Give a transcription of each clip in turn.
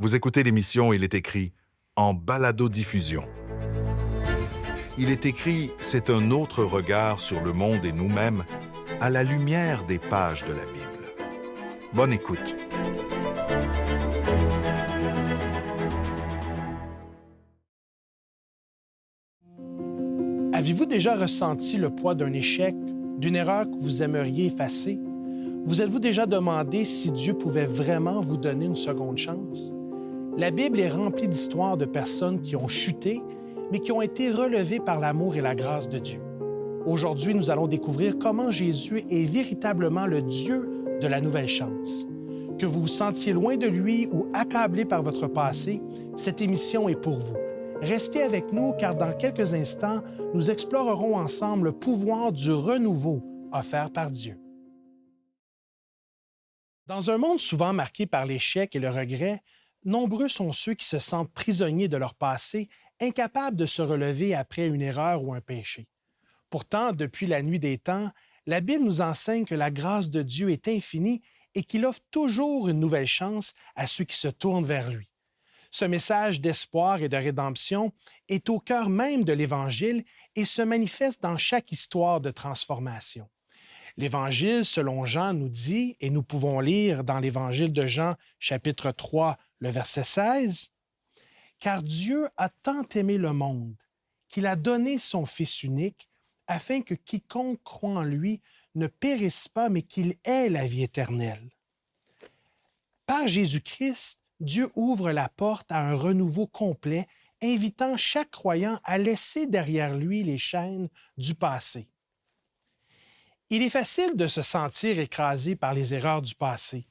Vous écoutez l'émission Il est écrit en balado-diffusion. Il est écrit, c'est un autre regard sur le monde et nous-mêmes à la lumière des pages de la Bible. Bonne écoute. Avez-vous déjà ressenti le poids d'un échec, d'une erreur que vous aimeriez effacer? Vous êtes-vous déjà demandé si Dieu pouvait vraiment vous donner une seconde chance? La Bible est remplie d'histoires de personnes qui ont chuté, mais qui ont été relevées par l'amour et la grâce de Dieu. Aujourd'hui, nous allons découvrir comment Jésus est véritablement le Dieu de la nouvelle chance. Que vous vous sentiez loin de lui ou accablé par votre passé, cette émission est pour vous. Restez avec nous car dans quelques instants, nous explorerons ensemble le pouvoir du renouveau offert par Dieu. Dans un monde souvent marqué par l'échec et le regret, nombreux sont ceux qui se sentent prisonniers de leur passé, incapables de se relever après une erreur ou un péché. Pourtant, depuis la nuit des temps, la Bible nous enseigne que la grâce de Dieu est infinie et qu'il offre toujours une nouvelle chance à ceux qui se tournent vers lui. Ce message d'espoir et de rédemption est au cœur même de l'Évangile et se manifeste dans chaque histoire de transformation. L'Évangile, selon Jean, nous dit, et nous pouvons lire dans l'Évangile de Jean, chapitre 3, le verset 16, « Car Dieu a tant aimé le monde qu'il a donné son Fils unique, afin que quiconque croit en lui ne périsse pas, mais qu'il ait la vie éternelle. » Par Jésus-Christ, Dieu ouvre la porte à un renouveau complet, invitant chaque croyant à laisser derrière lui les chaînes du passé. Il est facile de se sentir écrasé par les erreurs du passé.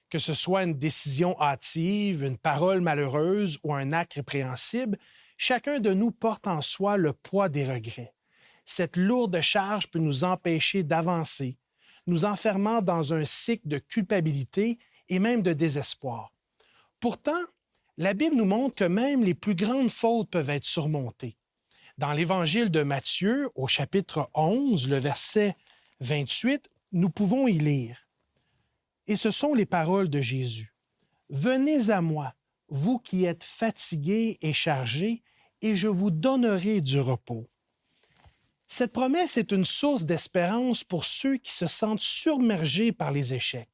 Que ce soit une décision hâtive, une parole malheureuse ou un acte répréhensible, chacun de nous porte en soi le poids des regrets. Cette lourde charge peut nous empêcher d'avancer, nous enfermant dans un cycle de culpabilité et même de désespoir. Pourtant, la Bible nous montre que même les plus grandes fautes peuvent être surmontées. Dans l'Évangile de Matthieu, au chapitre 11, le verset 28, nous pouvons y lire. Et ce sont les paroles de Jésus. « Venez à moi, vous qui êtes fatigués et chargés, et je vous donnerai du repos. » Cette promesse est une source d'espérance pour ceux qui se sentent submergés par les échecs.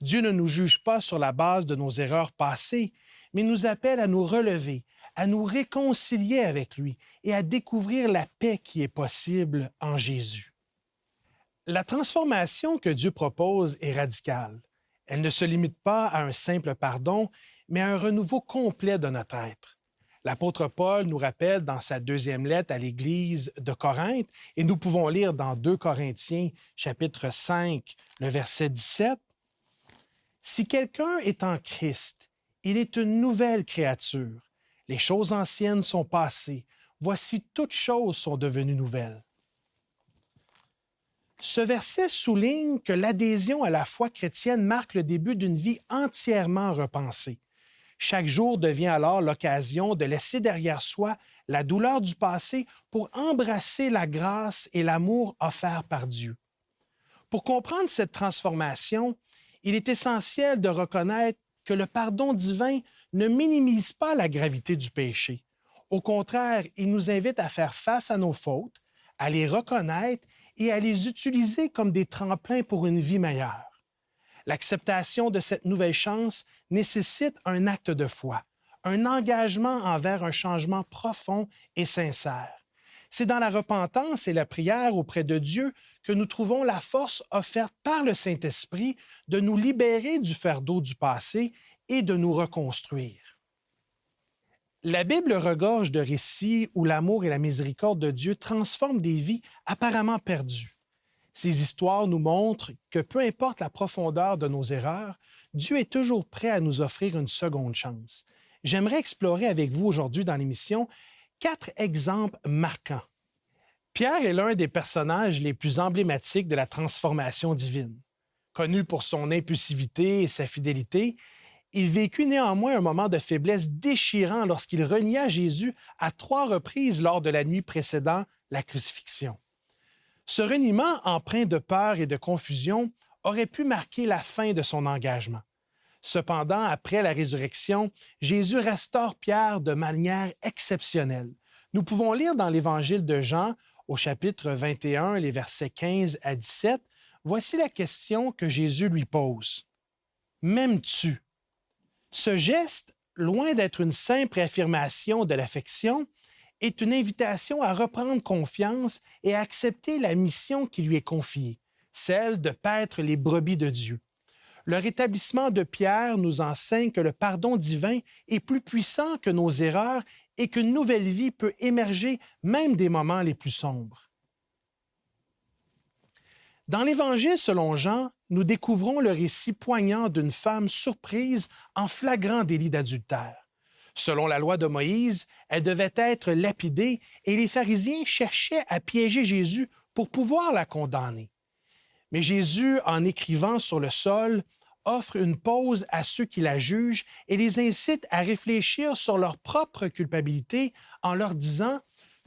Dieu ne nous juge pas sur la base de nos erreurs passées, mais nous appelle à nous relever, à nous réconcilier avec lui et à découvrir la paix qui est possible en Jésus. La transformation que Dieu propose est radicale. Elle ne se limite pas à un simple pardon, mais à un renouveau complet de notre être. L'apôtre Paul nous rappelle dans sa deuxième lettre à l'Église de Corinthe, et nous pouvons lire dans 2 Corinthiens, chapitre 5, le verset 17, « Si quelqu'un est en Christ, il est une nouvelle créature. Les choses anciennes sont passées. Voici toutes choses sont devenues nouvelles. » Ce verset souligne que l'adhésion à la foi chrétienne marque le début d'une vie entièrement repensée. Chaque jour devient alors l'occasion de laisser derrière soi la douleur du passé pour embrasser la grâce et l'amour offerts par Dieu. Pour comprendre cette transformation, il est essentiel de reconnaître que le pardon divin ne minimise pas la gravité du péché. Au contraire, il nous invite à faire face à nos fautes, à les reconnaître et à les utiliser comme des tremplins pour une vie meilleure. L'acceptation de cette nouvelle chance nécessite un acte de foi, un engagement envers un changement profond et sincère. C'est dans la repentance et la prière auprès de Dieu que nous trouvons la force offerte par le Saint-Esprit de nous libérer du fardeau du passé et de nous reconstruire. La Bible regorge de récits où l'amour et la miséricorde de Dieu transforment des vies apparemment perdues. Ces histoires nous montrent que peu importe la profondeur de nos erreurs, Dieu est toujours prêt à nous offrir une seconde chance. J'aimerais explorer avec vous aujourd'hui dans l'émission 4 exemples marquants. Pierre est l'un des personnages les plus emblématiques de la transformation divine. Connu pour son impulsivité et sa fidélité, il vécut néanmoins un moment de faiblesse déchirant lorsqu'il renia Jésus à 3 reprises lors de la nuit précédant la crucifixion. Ce reniement empreint de peur et de confusion aurait pu marquer la fin de son engagement. Cependant, après la résurrection, Jésus restaure Pierre de manière exceptionnelle. Nous pouvons lire dans l'Évangile de Jean, au chapitre 21, les versets 15 à 17, voici la question que Jésus lui pose. « M'aimes-tu? » Ce geste, loin d'être une simple affirmation de l'affection, est une invitation à reprendre confiance et à accepter la mission qui lui est confiée, celle de paître les brebis de Dieu. Le rétablissement de Pierre nous enseigne que le pardon divin est plus puissant que nos erreurs et qu'une nouvelle vie peut émerger même des moments les plus sombres. Dans l'Évangile selon Jean, nous découvrons le récit poignant d'une femme surprise en flagrant délit d'adultère. Selon la loi de Moïse, elle devait être lapidée et les pharisiens cherchaient à piéger Jésus pour pouvoir la condamner. Mais Jésus, en écrivant sur le sol, offre une pause à ceux qui la jugent et les incite à réfléchir sur leur propre culpabilité en leur disant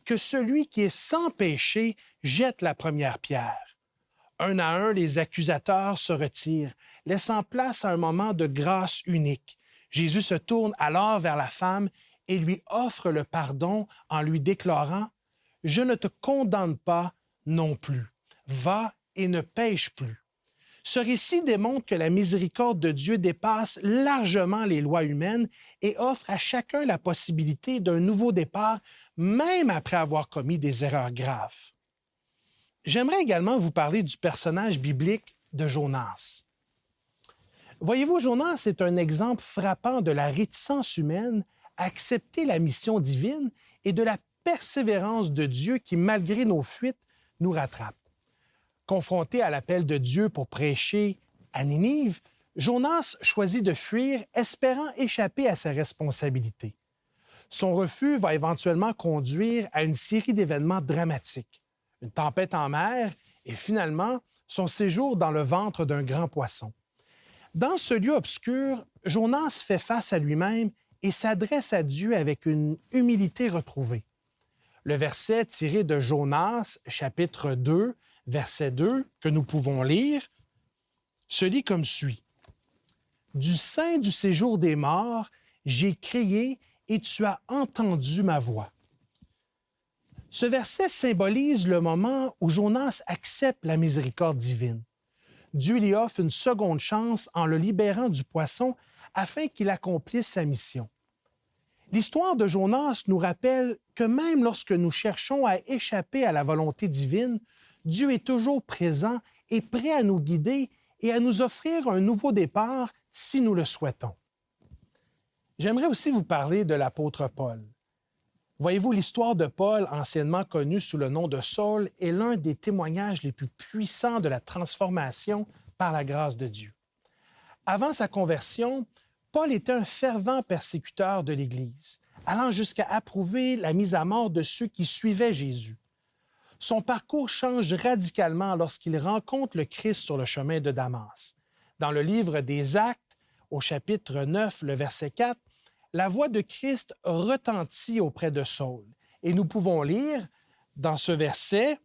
que celui qui est sans péché jette la première pierre. Un à un, les accusateurs se retirent, laissant place à un moment de grâce unique. Jésus se tourne alors vers la femme et lui offre le pardon en lui déclarant « Je ne te condamne pas non plus. Va et ne pêche plus. » Ce récit démontre que la miséricorde de Dieu dépasse largement les lois humaines et offre à chacun la possibilité d'un nouveau départ, même après avoir commis des erreurs graves. J'aimerais également vous parler du personnage biblique de Jonas. Voyez-vous, Jonas est un exemple frappant de la réticence humaine à accepter la mission divine et de la persévérance de Dieu qui, malgré nos fuites, nous rattrape. Confronté à l'appel de Dieu pour prêcher à Ninive, Jonas choisit de fuir, espérant échapper à sa responsabilité. Son refus va éventuellement conduire à une série d'événements dramatiques, une tempête en mer et finalement son séjour dans le ventre d'un grand poisson. Dans ce lieu obscur, Jonas fait face à lui-même et s'adresse à Dieu avec une humilité retrouvée. Le verset tiré de Jonas, chapitre 2, verset 2, que nous pouvons lire, se lit comme suit. « Du sein du séjour des morts, j'ai crié et tu as entendu ma voix. » Ce verset symbolise le moment où Jonas accepte la miséricorde divine. Dieu lui offre une seconde chance en le libérant du poisson afin qu'il accomplisse sa mission. L'histoire de Jonas nous rappelle que même lorsque nous cherchons à échapper à la volonté divine, Dieu est toujours présent et prêt à nous guider et à nous offrir un nouveau départ si nous le souhaitons. J'aimerais aussi vous parler de l'apôtre Paul. Voyez-vous, l'histoire de Paul, anciennement connu sous le nom de Saul, est l'un des témoignages les plus puissants de la transformation par la grâce de Dieu. Avant sa conversion, Paul était un fervent persécuteur de l'Église, allant jusqu'à approuver la mise à mort de ceux qui suivaient Jésus. Son parcours change radicalement lorsqu'il rencontre le Christ sur le chemin de Damas. Dans le livre des Actes, au chapitre 9, le verset 4, la voix de Christ retentit auprès de Saul. Et nous pouvons lire dans ce verset,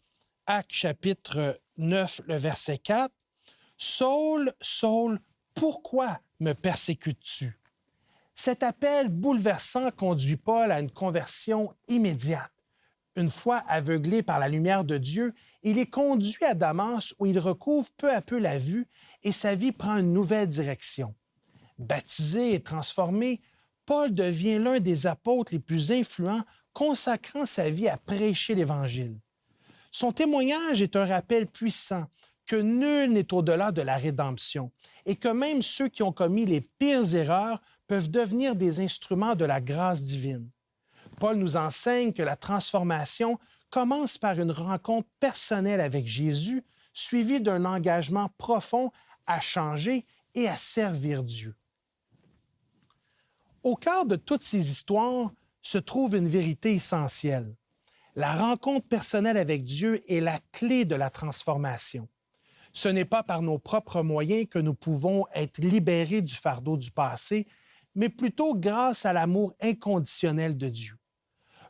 Actes chapitre 9, le verset 4, « Saul, Saul, pourquoi me persécutes-tu? » Cet appel bouleversant conduit Paul à une conversion immédiate. Une fois aveuglé par la lumière de Dieu, il est conduit à Damas où il recouvre peu à peu la vue et sa vie prend une nouvelle direction. Baptisé et transformé, Paul devient l'un des apôtres les plus influents, consacrant sa vie à prêcher l'Évangile. Son témoignage est un rappel puissant que nul n'est au-delà de la rédemption et que même ceux qui ont commis les pires erreurs peuvent devenir des instruments de la grâce divine. Paul nous enseigne que la transformation commence par une rencontre personnelle avec Jésus, suivie d'un engagement profond à changer et à servir Dieu. Au cœur de toutes ces histoires se trouve une vérité essentielle. La rencontre personnelle avec Dieu est la clé de la transformation. Ce n'est pas par nos propres moyens que nous pouvons être libérés du fardeau du passé, mais plutôt grâce à l'amour inconditionnel de Dieu.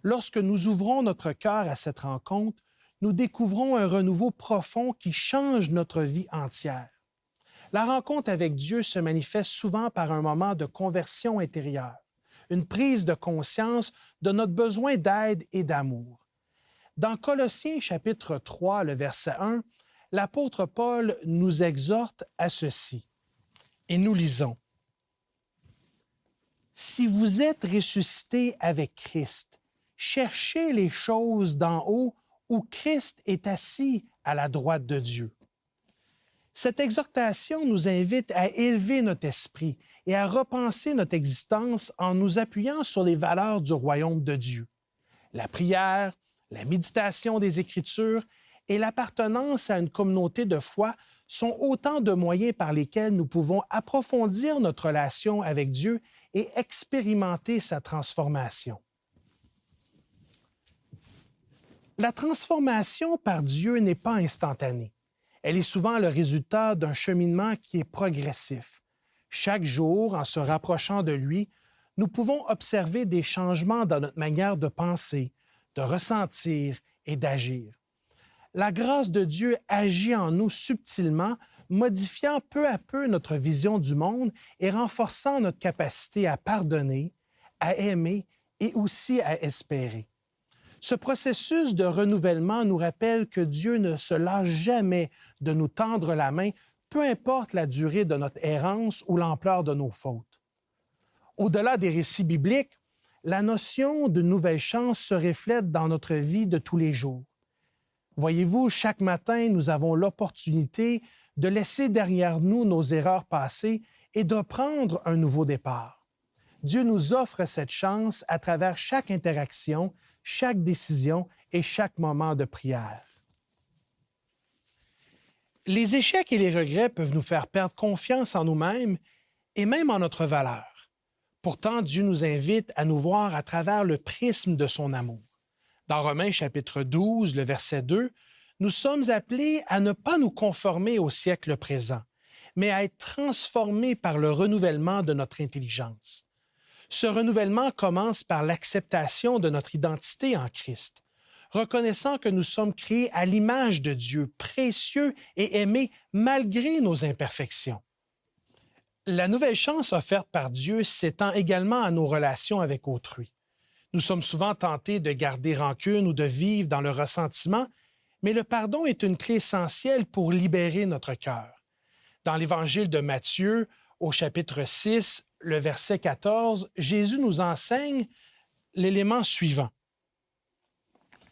Lorsque nous ouvrons notre cœur à cette rencontre, nous découvrons un renouveau profond qui change notre vie entière. La rencontre avec Dieu se manifeste souvent par un moment de conversion intérieure, une prise de conscience de notre besoin d'aide et d'amour. Dans Colossiens chapitre 3, le verset 1, l'apôtre Paul nous exhorte à ceci. Et nous lisons. « Si vous êtes ressuscités avec Christ, cherchez les choses d'en haut où Christ est assis à la droite de Dieu. » Cette exhortation nous invite à élever notre esprit et à repenser notre existence en nous appuyant sur les valeurs du royaume de Dieu. La prière, la méditation des Écritures et l'appartenance à une communauté de foi sont autant de moyens par lesquels nous pouvons approfondir notre relation avec Dieu et expérimenter sa transformation. La transformation par Dieu n'est pas instantanée. Elle est souvent le résultat d'un cheminement qui est progressif. Chaque jour, en se rapprochant de lui, nous pouvons observer des changements dans notre manière de penser, de ressentir et d'agir. La grâce de Dieu agit en nous subtilement, modifiant peu à peu notre vision du monde et renforçant notre capacité à pardonner, à aimer et aussi à espérer. Ce processus de renouvellement nous rappelle que Dieu ne se lâche jamais de nous tendre la main, peu importe la durée de notre errance ou l'ampleur de nos fautes. Au-delà des récits bibliques, la notion de nouvelle chance se reflète dans notre vie de tous les jours. Voyez-vous, chaque matin, nous avons l'opportunité de laisser derrière nous nos erreurs passées et de prendre un nouveau départ. Dieu nous offre cette chance à travers chaque interaction, chaque décision et chaque moment de prière. Les échecs et les regrets peuvent nous faire perdre confiance en nous-mêmes et même en notre valeur. Pourtant, Dieu nous invite à nous voir à travers le prisme de son amour. Dans Romains chapitre 12, le verset 2, nous sommes appelés à ne pas nous conformer au siècle présent, mais à être transformés par le renouvellement de notre intelligence. Ce renouvellement commence par l'acceptation de notre identité en Christ, reconnaissant que nous sommes créés à l'image de Dieu, précieux et aimés malgré nos imperfections. La nouvelle chance offerte par Dieu s'étend également à nos relations avec autrui. Nous sommes souvent tentés de garder rancune ou de vivre dans le ressentiment, mais le pardon est une clé essentielle pour libérer notre cœur. Dans l'Évangile de Matthieu, au chapitre 6, le verset 14, Jésus nous enseigne l'élément suivant.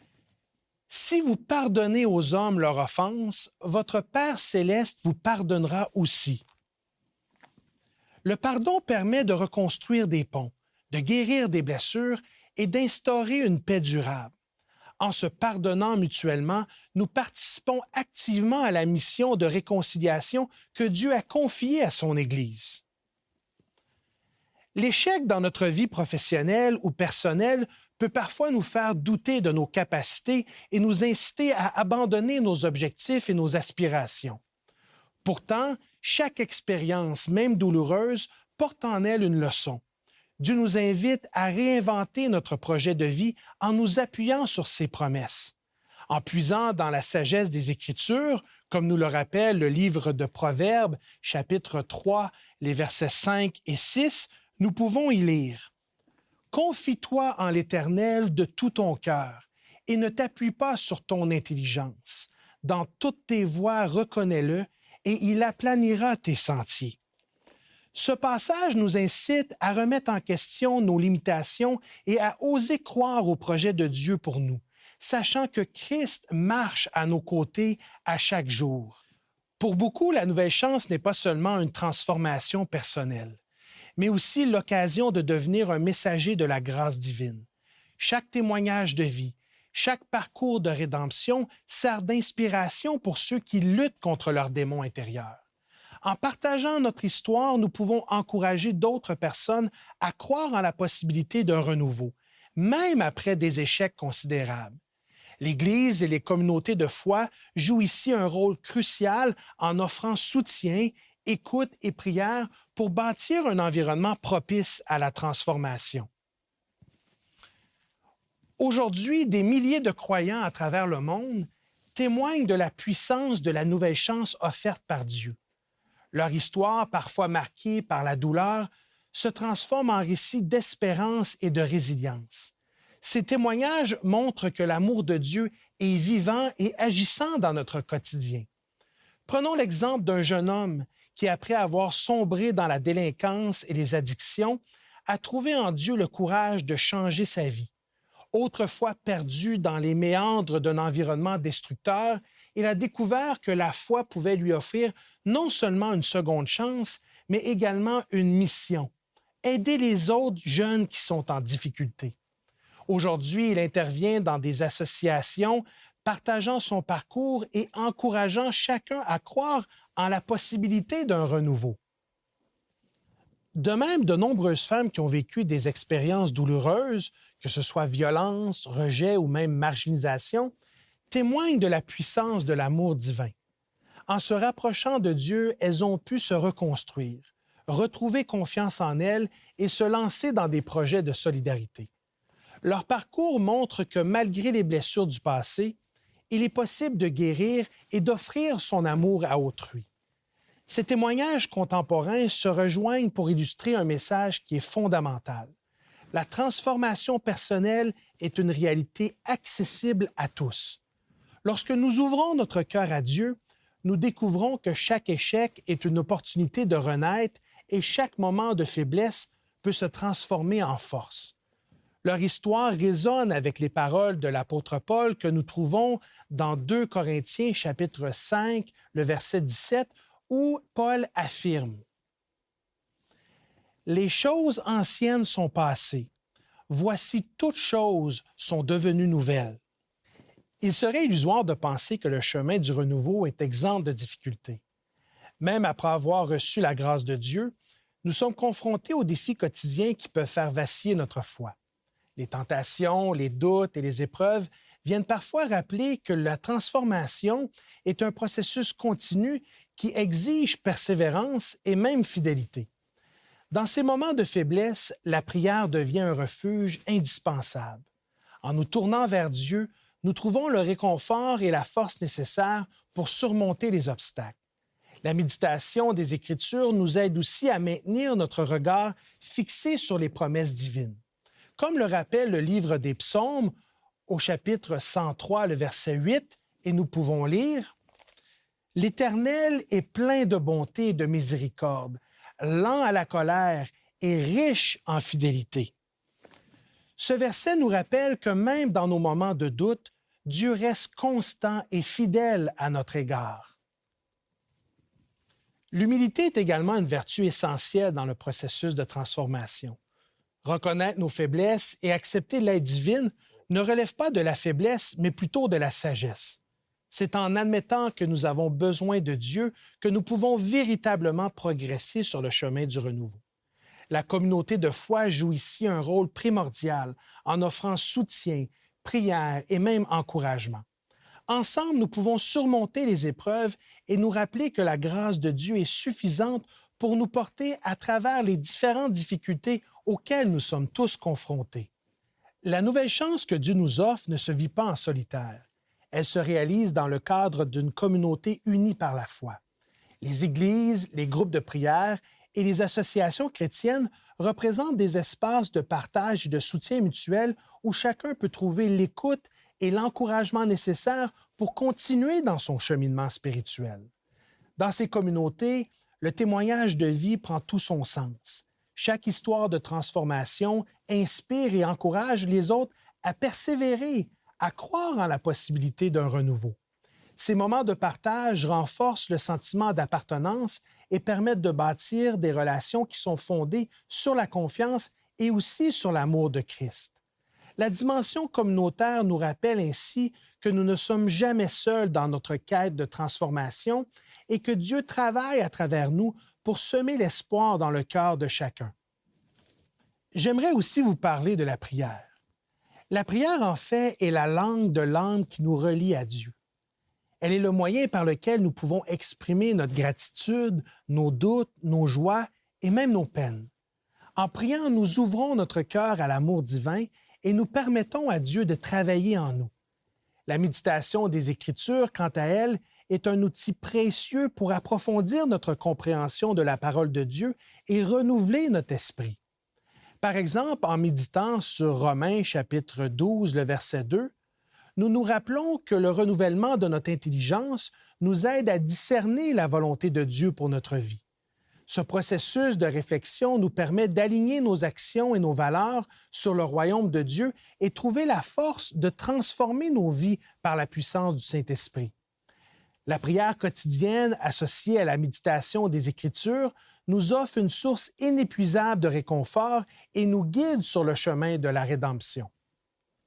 « Si vous pardonnez aux hommes leurs offenses, votre Père céleste vous pardonnera aussi. » Le pardon permet de reconstruire des ponts, de guérir des blessures et d'instaurer une paix durable. En se pardonnant mutuellement, nous participons activement à la mission de réconciliation que Dieu a confiée à son Église. L'échec dans notre vie professionnelle ou personnelle peut parfois nous faire douter de nos capacités et nous inciter à abandonner nos objectifs et nos aspirations. Pourtant, chaque expérience, même douloureuse, porte en elle une leçon. Dieu nous invite à réinventer notre projet de vie en nous appuyant sur ses promesses. En puisant dans la sagesse des Écritures, comme nous le rappelle le livre de Proverbes, chapitre 3, les versets 5 et 6, nous pouvons y lire « Confie-toi en l'Éternel de tout ton cœur et ne t'appuie pas sur ton intelligence. Dans toutes tes voies, reconnais-le et il aplanira tes sentiers. » Ce passage nous incite à remettre en question nos limitations et à oser croire au projet de Dieu pour nous, sachant que Christ marche à nos côtés à chaque jour. Pour beaucoup, la nouvelle chance n'est pas seulement une transformation personnelle, mais aussi l'occasion de devenir un messager de la grâce divine. Chaque témoignage de vie, chaque parcours de rédemption sert d'inspiration pour ceux qui luttent contre leurs démons intérieurs. En partageant notre histoire, nous pouvons encourager d'autres personnes à croire en la possibilité d'un renouveau, même après des échecs considérables. L'Église et les communautés de foi jouent ici un rôle crucial en offrant soutien, écoute et prière pour bâtir un environnement propice à la transformation. Aujourd'hui, des milliers de croyants à travers le monde témoignent de la puissance de la nouvelle chance offerte par Dieu. Leur histoire, parfois marquée par la douleur, se transforme en récit d'espérance et de résilience. Ces témoignages montrent que l'amour de Dieu est vivant et agissant dans notre quotidien. Prenons l'exemple d'un jeune homme qui, après avoir sombré dans la délinquance et les addictions, a trouvé en Dieu le courage de changer sa vie. Autrefois perdu dans les méandres d'un environnement destructeur, il a découvert que la foi pouvait lui offrir non seulement une seconde chance, mais également une mission: aider les autres jeunes qui sont en difficulté. Aujourd'hui, il intervient dans des associations, partageant son parcours et encourageant chacun à croire en la possibilité d'un renouveau. De même, de nombreuses femmes qui ont vécu des expériences douloureuses, que ce soit violence, rejet ou même marginalisation, témoignent de la puissance de l'amour divin. En se rapprochant de Dieu, elles ont pu se reconstruire, retrouver confiance en elles et se lancer dans des projets de solidarité. Leur parcours montre que malgré les blessures du passé, il est possible de guérir et d'offrir son amour à autrui. Ces témoignages contemporains se rejoignent pour illustrer un message qui est fondamental. La transformation personnelle est une réalité accessible à tous. Lorsque nous ouvrons notre cœur à Dieu, nous découvrons que chaque échec est une opportunité de renaître et chaque moment de faiblesse peut se transformer en force. Leur histoire résonne avec les paroles de l'apôtre Paul que nous trouvons dans 2 Corinthiens chapitre 5, le verset 17, où Paul affirme: « Les choses anciennes sont passées. Voici toutes choses sont devenues nouvelles. » Il serait illusoire de penser que le chemin du renouveau est exempt de difficultés. Même après avoir reçu la grâce de Dieu, nous sommes confrontés aux défis quotidiens qui peuvent faire vaciller notre foi. Les tentations, les doutes et les épreuves viennent parfois rappeler que la transformation est un processus continu qui exige persévérance et même fidélité. Dans ces moments de faiblesse, la prière devient un refuge indispensable. En nous tournant vers Dieu, nous trouvons le réconfort et la force nécessaires pour surmonter les obstacles. La méditation des Écritures nous aide aussi à maintenir notre regard fixé sur les promesses divines. Comme le rappelle le livre des Psaumes, au chapitre 103, le verset 8, et nous pouvons lire: « L'Éternel est plein de bonté et de miséricorde, lent à la colère et riche en fidélité. » Ce verset nous rappelle que même dans nos moments de doute, Dieu reste constant et fidèle à notre égard. L'humilité est également une vertu essentielle dans le processus de transformation. Reconnaître nos faiblesses et accepter l'aide divine ne relève pas de la faiblesse, mais plutôt de la sagesse. C'est en admettant que nous avons besoin de Dieu que nous pouvons véritablement progresser sur le chemin du renouveau. La communauté de foi joue ici un rôle primordial en offrant soutien, prière et même encouragement. Ensemble, nous pouvons surmonter les épreuves et nous rappeler que la grâce de Dieu est suffisante pour nous porter à travers les différentes difficultés auxquelles nous sommes tous confrontés. La nouvelle chance que Dieu nous offre ne se vit pas en solitaire. Elle se réalise dans le cadre d'une communauté unie par la foi. Les églises, les groupes de prière et les associations chrétiennes représentent des espaces de partage et de soutien mutuel où chacun peut trouver l'écoute et l'encouragement nécessaires pour continuer dans son cheminement spirituel. Dans ces communautés, le témoignage de vie prend tout son sens. Chaque histoire de transformation inspire et encourage les autres à persévérer, à croire en la possibilité d'un renouveau. Ces moments de partage renforcent le sentiment d'appartenance et permettent de bâtir des relations qui sont fondées sur la confiance et aussi sur l'amour de Christ. La dimension communautaire nous rappelle ainsi que nous ne sommes jamais seuls dans notre quête de transformation et que Dieu travaille à travers nous pour semer l'espoir dans le cœur de chacun. J'aimerais aussi vous parler de la prière. La prière, en fait, est la langue de l'âme qui nous relie à Dieu. Elle est le moyen par lequel nous pouvons exprimer notre gratitude, nos doutes, nos joies et même nos peines. En priant, nous ouvrons notre cœur à l'amour divin et nous permettons à Dieu de travailler en nous. La méditation des Écritures, quant à elle, est un outil précieux pour approfondir notre compréhension de la parole de Dieu et renouveler notre esprit. Par exemple, en méditant sur Romains chapitre 12, le verset 2, nous nous rappelons que le renouvellement de notre intelligence nous aide à discerner la volonté de Dieu pour notre vie. Ce processus de réflexion nous permet d'aligner nos actions et nos valeurs sur le royaume de Dieu et trouver la force de transformer nos vies par la puissance du Saint-Esprit. La prière quotidienne associée à la méditation des Écritures nous offre une source inépuisable de réconfort et nous guide sur le chemin de la rédemption.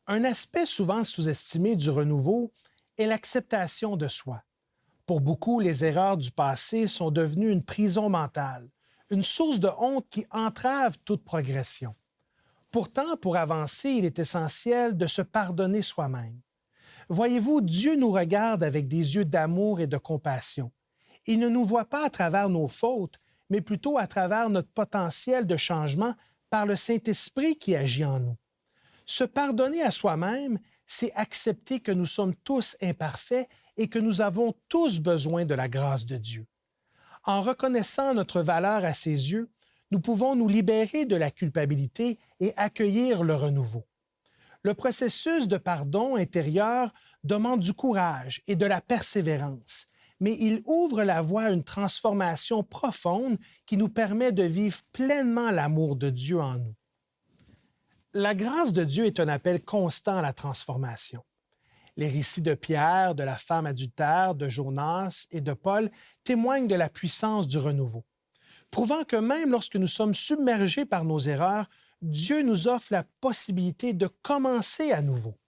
Un aspect souvent sous-estimé du renouveau est l'acceptation de soi. Pour beaucoup, les erreurs du passé sont devenues une prison mentale, une source de honte qui entrave toute progression. Pourtant, pour avancer, il est essentiel de se pardonner soi-même. Voyez-vous, Dieu nous regarde avec des yeux d'amour et de compassion. Il ne nous voit pas à travers nos fautes, mais plutôt à travers notre potentiel de changement par le Saint-Esprit qui agit en nous. Se pardonner à soi-même, c'est accepter que nous sommes tous imparfaits et que nous avons tous besoin de la grâce de Dieu. En reconnaissant notre valeur à ses yeux, nous pouvons nous libérer de la culpabilité et accueillir le renouveau. Le processus de pardon intérieur demande du courage et de la persévérance, mais il ouvre la voie à une transformation profonde qui nous permet de vivre pleinement l'amour de Dieu en nous. La grâce de Dieu est un appel constant à la transformation. Les récits de Pierre, de la femme adultère, de Jonas et de Paul témoignent de la puissance du renouveau, prouvant que même lorsque nous sommes submergés par nos erreurs, Dieu nous offre la possibilité de commencer à nouveau.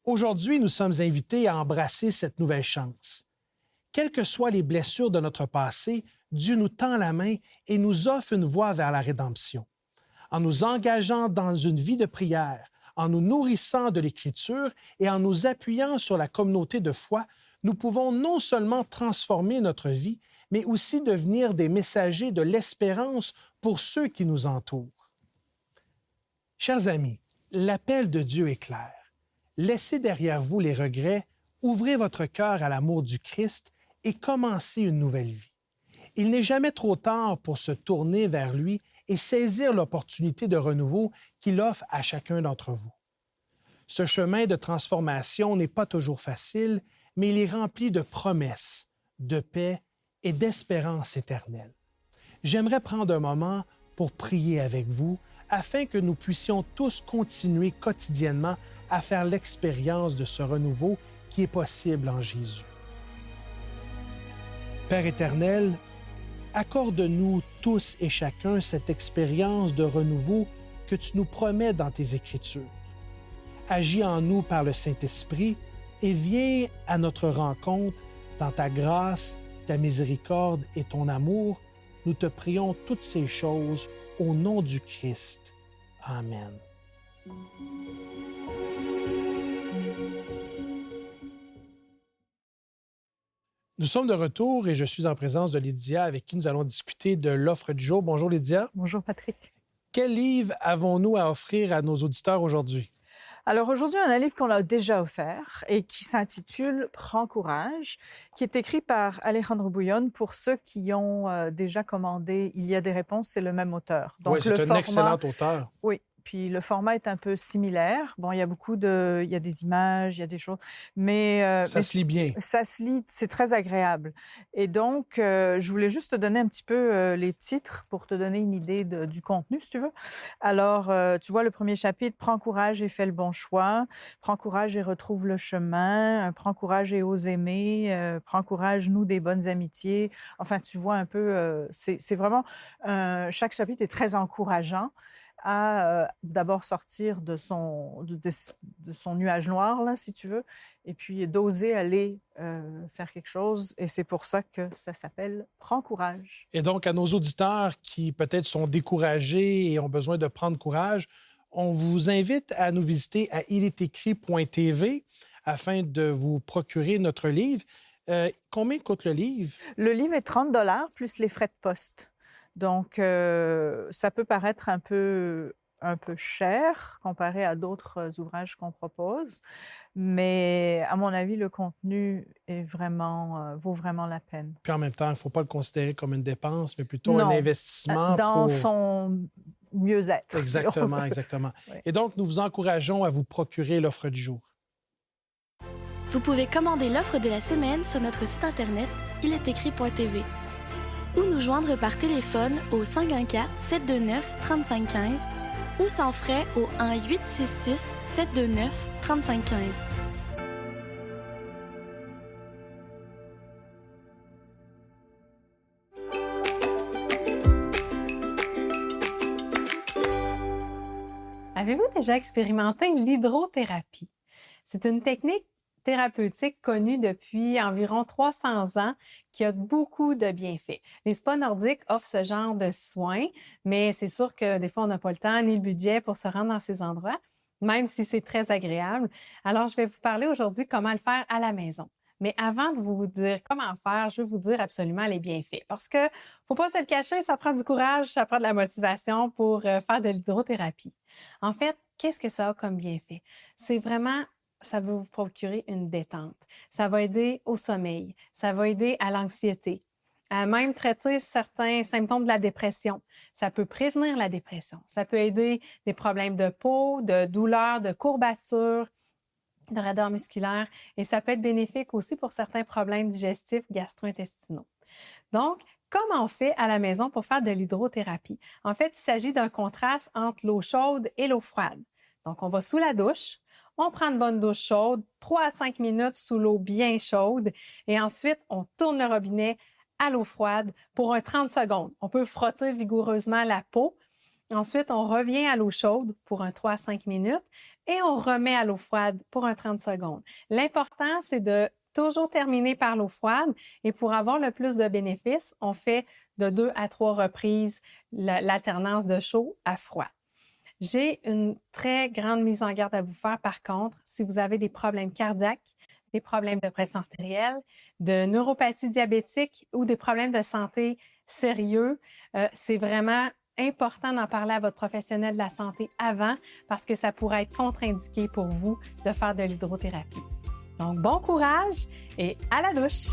Aujourd'hui, nous sommes invités à embrasser cette nouvelle chance. Quelles que soient les blessures de notre passé, Dieu nous tend la main et nous offre une voie vers la rédemption. En nous engageant dans une vie de prière, en nous nourrissant de l'Écriture et en nous appuyant sur la communauté de foi, nous pouvons non seulement transformer notre vie, mais aussi devenir des messagers de l'espérance pour ceux qui nous entourent. Chers amis, l'appel de Dieu est clair. Laissez derrière vous les regrets, ouvrez votre cœur à l'amour du Christ et commencez une nouvelle vie. Il n'est jamais trop tard pour se tourner vers lui et saisir l'opportunité de renouveau qu'il offre à chacun d'entre vous. Ce chemin de transformation n'est pas toujours facile, mais il est rempli de promesses, de paix et d'espérance éternelle. J'aimerais prendre un moment pour prier avec vous afin que nous puissions tous continuer quotidiennement à faire l'expérience de ce renouveau qui est possible en Jésus. Père éternel, accorde-nous tous et chacun cette expérience de renouveau que tu nous promets dans tes Écritures. Agis en nous par le Saint-Esprit et viens à notre rencontre dans ta grâce, ta miséricorde et ton amour. Nous te prions toutes ces choses au nom du Christ. Amen. Nous sommes de retour et je suis en présence de Lydia avec qui nous allons discuter de l'offre du jour. Bonjour Lydia. Bonjour Patrick. Quel livre avons-nous à offrir à nos auditeurs aujourd'hui? Alors aujourd'hui, on a un livre qu'on a déjà offert et qui s'intitule « Prends courage », qui est écrit par Alejandro Bouillon. Pour ceux qui ont déjà commandé « Il y a des réponses », c'est le même auteur. Donc, oui, c'est un excellent auteur. Oui. Puis le format est un peu similaire. Bon, il y a des images, il y a des choses, mais ça se lit bien. Ça se lit, c'est très agréable. Et donc, je voulais juste te donner un petit peu les titres pour te donner une idée du contenu, si tu veux. Alors, tu vois le premier chapitre, Prends courage et fais le bon choix. Prends courage et retrouve le chemin. Prends courage et ose aimer. Prends courage, noue des bonnes amitiés. Enfin, tu vois un peu, c'est vraiment chaque chapitre est très encourageant à d'abord sortir de son nuage noir, là, si tu veux, et puis d'oser aller faire quelque chose. Et c'est pour ça que ça s'appelle « Prends courage ». Et donc, à nos auditeurs qui peut-être sont découragés et ont besoin de prendre courage, on vous invite à nous visiter à ilestécrit.tv afin de vous procurer notre livre. Combien coûte le livre? Le livre est 30$ plus les frais de poste. Donc, ça peut paraître un peu un peu cher comparé à d'autres ouvrages qu'on propose, mais à mon avis, le contenu est vaut vraiment la peine. Puis en même temps, il ne faut pas le considérer comme une dépense, mais plutôt un Non, investissement dans pour... son mieux-être. Exactement, si on veut. exactement. Oui. Et donc, nous vous encourageons à vous procurer l'offre du jour. Vous pouvez commander l'offre de la semaine sur notre site internet ilestécrit.tv ou nous joindre par téléphone au 514-729-3515 ou sans frais au 1-866-729-3515. Avez-vous déjà expérimenté l'hydrothérapie? C'est une technique thérapeutique connue depuis environ 300 ans qui a beaucoup de bienfaits. Les spas nordiques offrent ce genre de soins, mais c'est sûr que des fois, on n'a pas le temps ni le budget pour se rendre dans ces endroits, même si c'est très agréable. Alors, je vais vous parler aujourd'hui comment le faire à la maison. Mais avant de vous dire comment faire, je vais vous dire absolument les bienfaits. Parce que, faut pas se le cacher, ça prend du courage, ça prend de la motivation pour faire de l'hydrothérapie. En fait, qu'est-ce que ça a comme bienfait? C'est vraiment, ça va vous procurer une détente. Ça va aider au sommeil. Ça va aider à l'anxiété. À même traiter certains symptômes de la dépression. Ça peut prévenir la dépression. Ça peut aider des problèmes de peau, de douleurs, de courbatures, de raideur musculaire, et ça peut être bénéfique aussi pour certains problèmes digestifs gastro-intestinaux. Donc, comment on fait à la maison pour faire de l'hydrothérapie? En fait, il s'agit d'un contraste entre l'eau chaude et l'eau froide. Donc, on va sous la douche, on prend une bonne douche chaude, 3 à 5 minutes sous l'eau bien chaude, et ensuite, on tourne le robinet à l'eau froide pour un 30 secondes. On peut frotter vigoureusement la peau. Ensuite, on revient à l'eau chaude pour un 3 à 5 minutes et on remet à l'eau froide pour un 30 secondes. L'important, c'est de toujours terminer par l'eau froide et pour avoir le plus de bénéfices, on fait de 2 à 3 reprises l'alternance de chaud à froid. J'ai une très grande mise en garde à vous faire par contre, si vous avez des problèmes cardiaques, des problèmes de pression artérielle, de neuropathie diabétique ou des problèmes de santé sérieux, c'est vraiment important d'en parler à votre professionnel de la santé avant parce que ça pourrait être contre-indiqué pour vous de faire de l'hydrothérapie. Donc, bon courage et à la douche!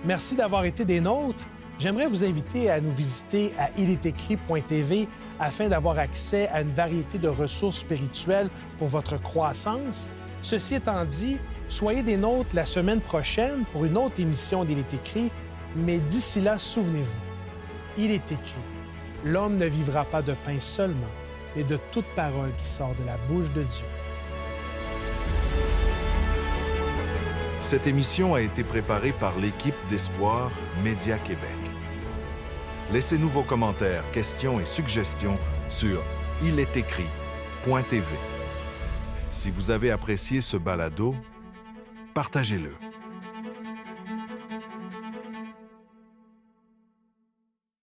Merci d'avoir été des nôtres. J'aimerais vous inviter à nous visiter à ilestécrit.tv afin d'avoir accès à une variété de ressources spirituelles pour votre croissance. Ceci étant dit, soyez des nôtres la semaine prochaine pour une autre émission d'Il est écrit, mais d'ici là, souvenez-vous, il est écrit, l'homme ne vivra pas de pain seulement, mais de toute parole qui sort de la bouche de Dieu. Cette émission a été préparée par l'équipe d'Espoir Média Québec. Laissez-nous vos commentaires, questions et suggestions sur ilesécrit.tv. Si vous avez apprécié ce balado, partagez-le.